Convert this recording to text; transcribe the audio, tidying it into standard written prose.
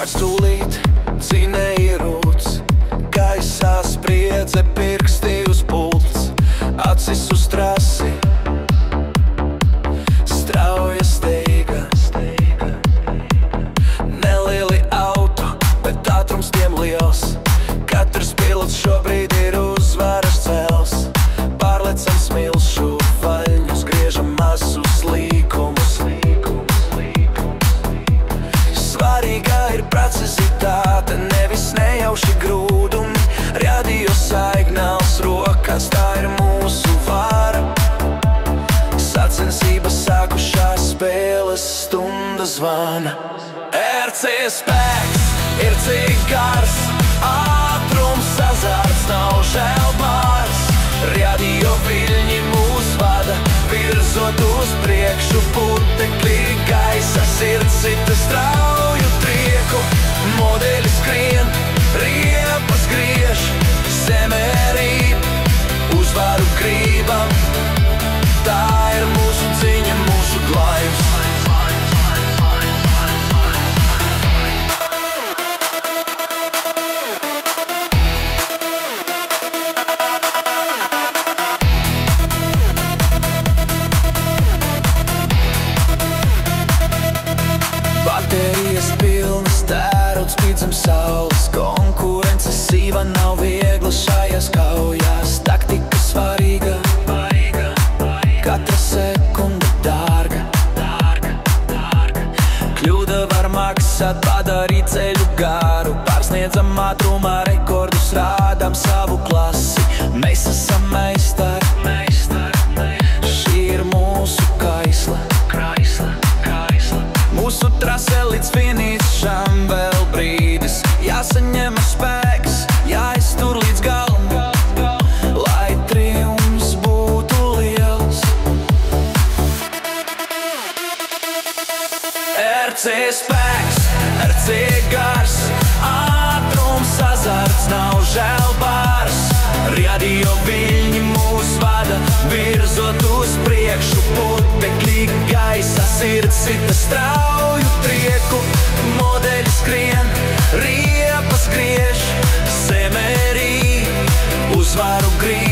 Stūlīt cīnē ierūts, gaisā spriedze, pirksti uz pults, acis uz trasi, strauja steiga. Nelieli auto, bet ātrums tiem liels, katrs pilots šobrīd ir uzvaras cels. Pārlecam smilšu vaļņus, griežam mazus līkumus. Svarīgā ir precizitāte, nevis nejauši grūdumi. Radio signāls rokās, tā ir mūsu vara. Sacensības sākušās, spēles stunda zvana. RC spēks ir cik gars, ātrums azarts, nav žēl bārs. Radio viļņi mūs vada, virzot uz priekšu putekļi gaisa, sirds sita strauju trieku. Modeļi skrien, riepas griež, zeme rīp, uzvaru gribam. Tā ir mūsu cīņa, mūsu glājums. Baterijas pilnas, tērots spīd zem saules. Konkurence sīva, nav viegla šajās kaujās. Taktika svarīga, katra sekunda dārga. Kļūda var maksāt, padarīt ceļu garu. Pārsniedzam ātrumā rekordus, rādām savu klasi. Mēs esam meistari, šī ir mūsu kaisla. Mūsu trase līdz finišam vēl brīdis, jāsaņem spēks, jāiztur līdz galam, lai triumfs būtu liels. RC spēks, RC gars, ātrums azarts, nav žēl bārs. Radio viļņi mūs vada, virzot uz priekšu putekļi gaisa, sirds sita strauju trieku. Modeļi skrien, riepas griež, zeme rīp, uzvaru grib.